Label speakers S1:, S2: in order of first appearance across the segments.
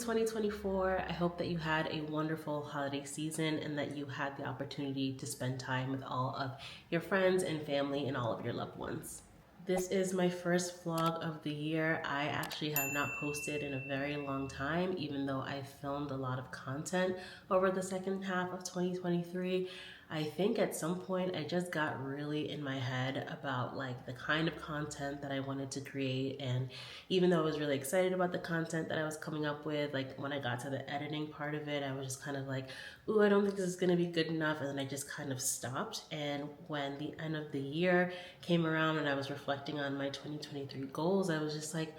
S1: 2024. I hope that you had a wonderful holiday season and that you had the opportunity to spend time with all of your friends and family and all of your loved ones. This is my first vlog of the year. I actually have not posted in a very long time, even though I filmed a lot of content over the second half of 2023. I think at some point I just got really in my head about like the kind of content that I wanted to create, and even though I was really excited about the content that I was coming up with, like when I got to the editing part of it, I was just kind of like, ooh, I don't think this is gonna be good enough, and then I just kind of stopped. And when the end of the year came around and I was reflecting on my 2023 goals, I was just like,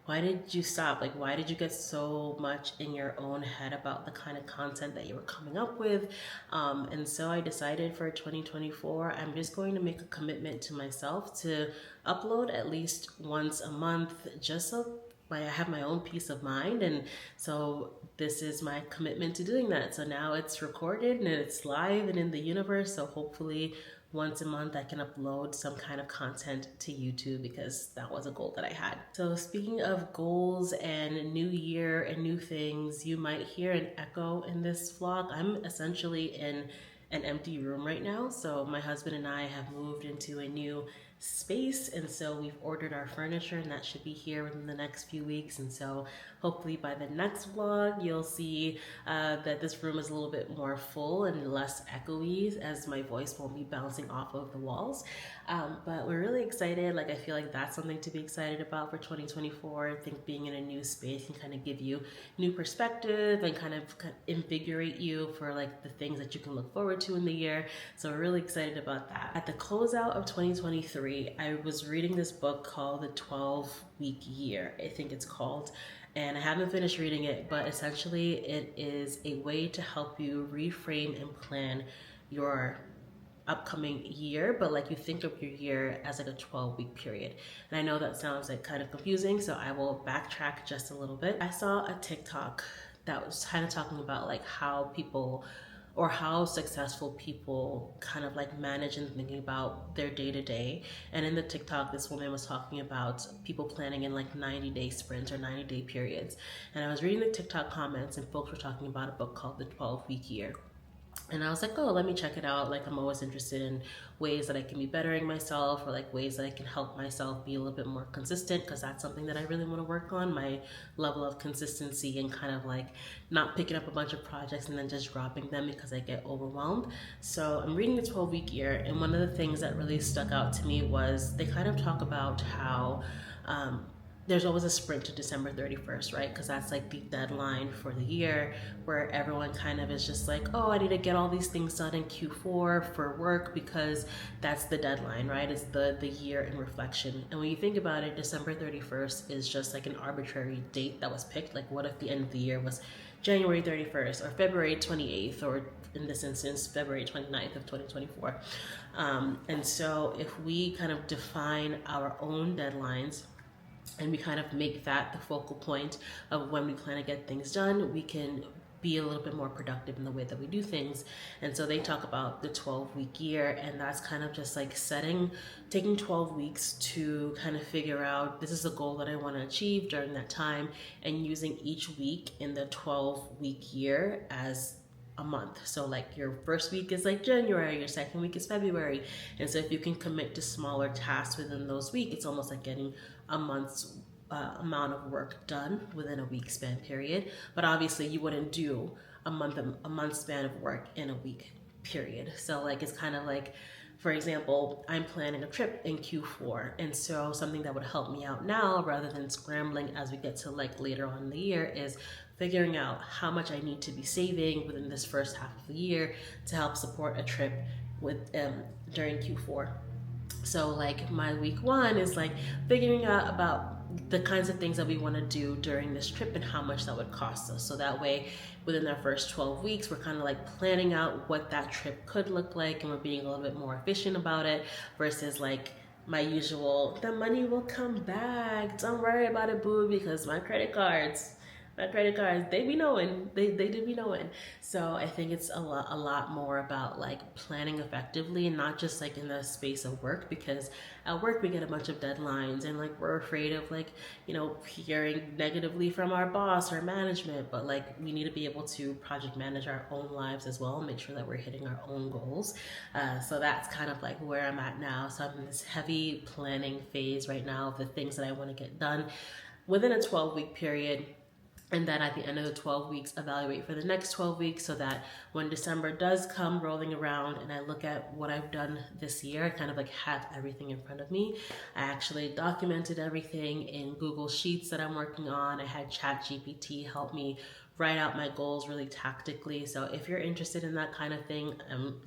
S1: why did you stop? Like, why did you get so much in your own head about the kind of content that you were coming up with? And so I decided for 2024, I'm just going to make a commitment to myself to upload at least once a month, just so I have my own peace of mind. And so this is my commitment to doing that. So now it's recorded and it's live and in the universe. So hopefully once a month I can upload some kind of content to YouTube, because that was a goal that I had. So speaking of goals and new year and new things, you might hear an echo in this vlog. I'm essentially in an empty room right now. So my husband and I have moved into a new space, and so we've ordered our furniture, and that should be here within the next few weeks. And so hopefully by the next vlog you'll see that this room is a little bit more full and less echoey, as my voice won't be bouncing off of the walls. But we're really excited. Like, I feel like that's something to be excited about for 2024. I think being in a new space can kind of give you new perspective and kind of invigorate you for like the things that you can look forward to in the year. So we're really excited about that. At the closeout of 2023, I was reading this book called The 12-Week Year, I think it's called. And I haven't finished reading it, but essentially it is a way to help you reframe and plan your upcoming year, but like you think of your year as like a 12-week period. And I know that sounds like kind of confusing, so I will backtrack just a little bit. I saw a TikTok that was kind of talking about like how people, or how successful people kind of like manage and thinking about their day-to-day. And in the TikTok, this woman was talking about people planning in like 90-day sprints or 90-day periods. And I was reading the TikTok comments and folks were talking about a book called The 12-Week Year. And I was like, oh, let me check it out. Like, I'm always interested in ways that I can be bettering myself, or like ways that I can help myself be a little bit more consistent, because that's something that I really want to work on, my level of consistency and kind of like not picking up a bunch of projects and then just dropping them because I get overwhelmed. So I'm reading The 12-Week Year, and one of the things that really stuck out to me was they kind of talk about how there's always a sprint to December 31st, right? Because that's like the deadline for the year, where everyone kind of is just like, oh, I need to get all these things done in Q4 for work, because that's the deadline, right? It's the year in reflection. And when you think about it, December 31st is just like an arbitrary date that was picked. Like, what if the end of the year was January 31st or February 28th, or in this instance, February 29th of 2024. And so if we kind of define our own deadlines, and we kind of make that the focal point of when we plan to get things done, we can be a little bit more productive in the way that we do things. And so they talk about the 12-week year, and that's kind of just like taking 12 weeks to kind of figure out, this is a goal that I want to achieve during that time, and using each week in the 12-week year as a month. So like your first week is like January, your second week is February. And so if you can commit to smaller tasks within those weeks, it's almost like getting a month's amount of work done within a week span period. But obviously you wouldn't do a month span of work in a week period. So like, it's kind of like, for example, I'm planning a trip in Q4, and so something that would help me out now, rather than scrambling as we get to like later on in the year, is figuring out how much I need to be saving within this first half of the year to help support a trip with during Q4. So like my week one is like figuring out about the kinds of things that we want to do during this trip and how much that would cost us. So that way, within our first 12 weeks, we're kind of like planning out what that trip could look like, and we're being a little bit more efficient about it, versus like my usual, the money will come back, don't worry about it, boo, because my credit cards, my credit cards, they be knowing, they do be knowing. So I think it's a lot more about like planning effectively, and not just like in the space of work, because at work we get a bunch of deadlines and like we're afraid of like, hearing negatively from our boss or management, but like we need to be able to project manage our own lives as well and make sure that we're hitting our own goals. So that's kind of like where I'm at now. So I'm in this heavy planning phase right now of the things that I want to get done within a 12-week period, and then at the end of the 12 weeks evaluate for the next 12 weeks, so that when December does come rolling around and I look at what I've done this year, I kind of like have everything in front of me. I actually documented everything in Google Sheets that I'm working on. I had ChatGPT help me write out my goals really tactically. So if you're interested in that kind of thing,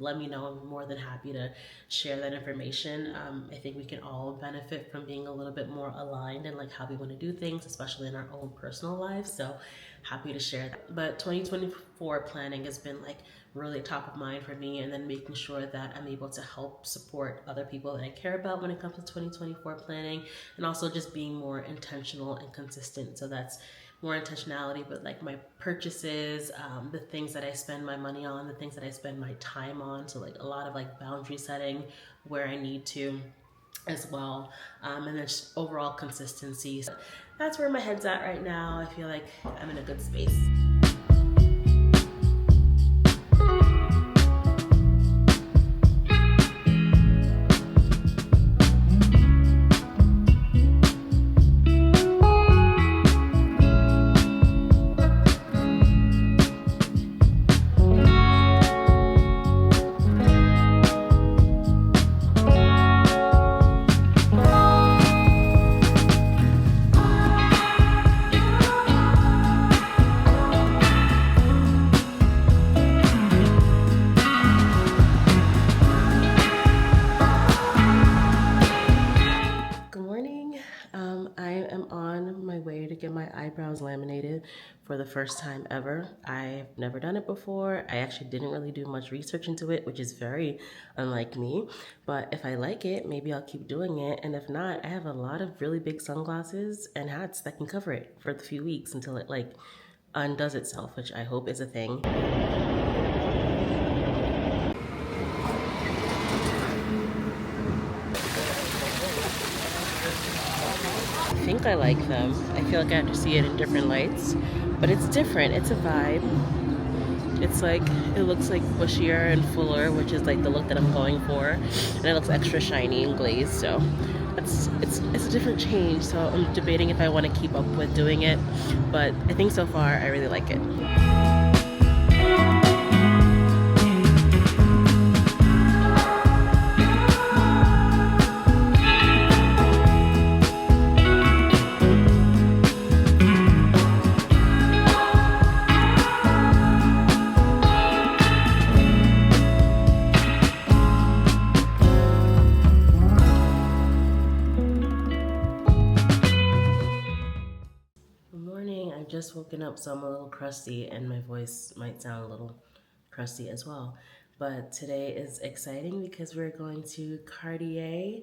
S1: let me know. I'm more than happy to share that information. I think we can all benefit from being a little bit more aligned in like how we want to do things, especially in our own personal lives. So happy to share that. But 2024 planning has been like really top of mind for me, and then making sure that I'm able to help support other people that I care about when it comes to 2024 planning, and also just being more intentional and consistent. So that's more intentionality, but like my purchases, the things that I spend my money on, the things that I spend my time on. So like a lot of like boundary setting where I need to as well. And then just overall consistency. So that's where my head's at right now. I feel like I'm in a good space. Get my eyebrows laminated for the first time ever. I've never done it before. I actually didn't really do much research into it, which is very unlike me. But if I like it, maybe I'll keep doing it. And if not, I have a lot of really big sunglasses and hats that can cover it for the few weeks until it like undoes itself, which I hope is a thing. I think I like them. I feel like I have to see it in different lights, but it's different. It's a vibe. It's like, it looks like bushier and fuller, which is like the look that I'm going for, and it looks extra shiny and glazed. So it's a different change. So I'm debating if I want to keep up with doing it, but I think so far I really like it. Just woken up, so I'm a little crusty and my voice might sound a little crusty as well. But today is exciting because we're going to Cartier.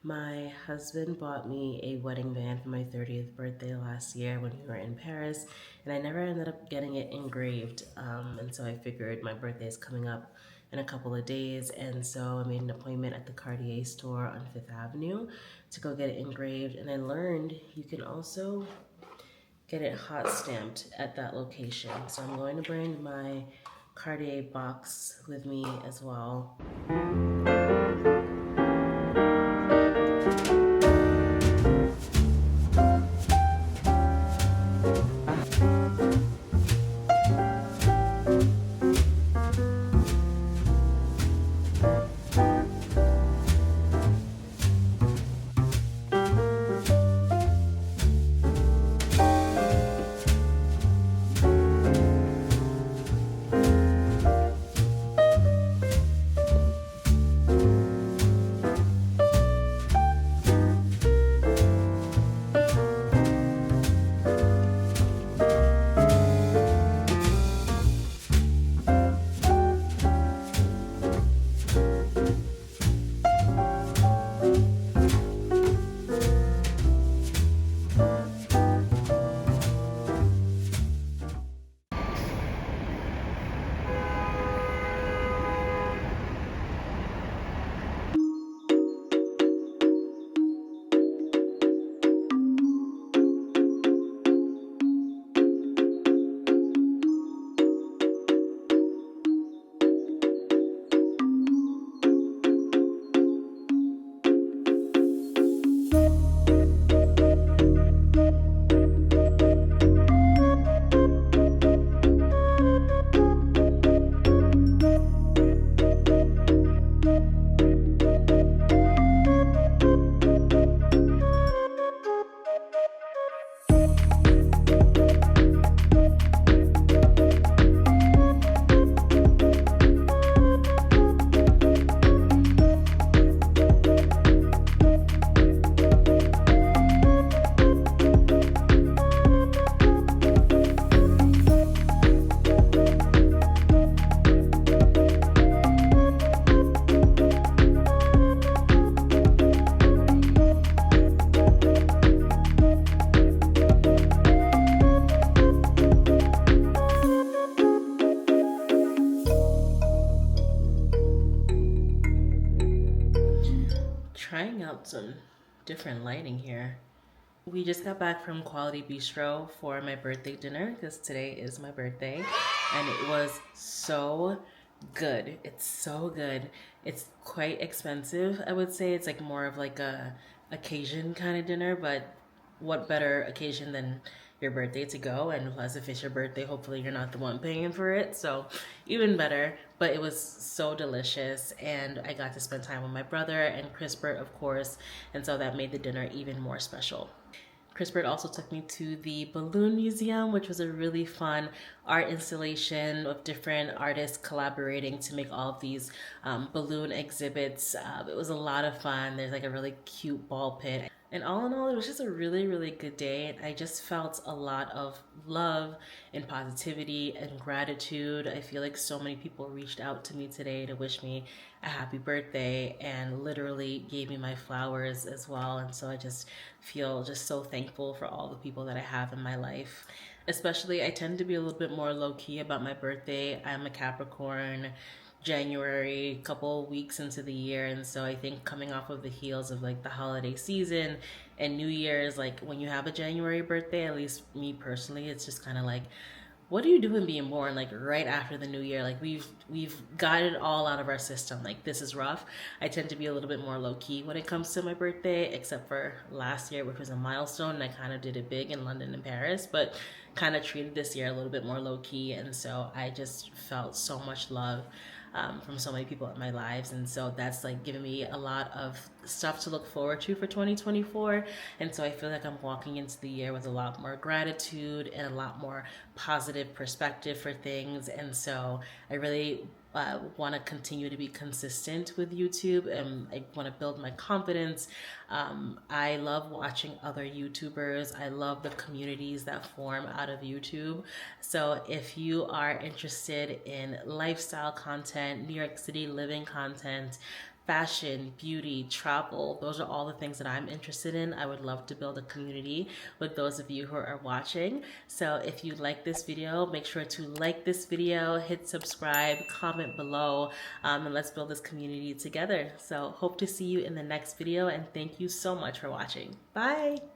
S1: My husband bought me a wedding band for my 30th birthday last year when we were in Paris, and I never ended up getting it engraved. And so I figured my birthday is coming up in a couple of days, and so I made an appointment at the Cartier store on 5th Avenue to go get it engraved. And I learned you can also get it hot stamped at that location. So I'm going to bring my Cartier box with me as well. out some different lighting here. We just got back from Quality Bistro for my birthday dinner because today is my birthday, and it was so good. It's so good. It's quite expensive, I would say. It's like more of like a occasion kind of dinner, but what better occasion than your birthday to go? And plus, if it's your birthday, hopefully you're not the one paying for it, so even better. But it was so delicious, and I got to spend time with my brother and Crispert, of course, and so that made the dinner even more special. Crispert also took me to the Balloon Museum, which was a really fun art installation of different artists collaborating to make all of these balloon exhibits. It was a lot of fun. There's like a really cute ball pit. And all in all, it was just a really, really good day. And I just felt a lot of love and positivity and gratitude. I feel like so many people reached out to me today to wish me a happy birthday and literally gave me my flowers as well. And so I just feel just so thankful for all the people that I have in my life. Especially, I tend to be a little bit more low-key about my birthday. I'm a Capricorn, January, couple weeks into the year, and so I think coming off of the heels of like the holiday season and New Year's, like when you have a January birthday, at least me personally, it's just kind of like, what are you doing being born like right after the new year? Like we've got it all out of our system. Like this is rough. I tend to be a little bit more low key when it comes to my birthday, except for last year, which was a milestone, and I kind of did it big in London and Paris, but kind of treated this year a little bit more low key, and so I just felt so much love from so many people in my lives, and so that's like giving me a lot of stuff to look forward to for 2024. And so I feel like I'm walking into the year with a lot more gratitude and a lot more positive perspective for things. And so I really want to continue to be consistent with YouTube, and I want to build my confidence. I love watching other YouTubers. I love the communities that form out of YouTube. So if you are interested in lifestyle content, New York City living content, fashion, beauty, travel, those are all the things that I'm interested in. I would love to build a community with those of you who are watching. So if you like this video, make sure to like this video, hit subscribe, comment below, and let's build this community together. So hope to see you in the next video, and thank you so much for watching. Bye.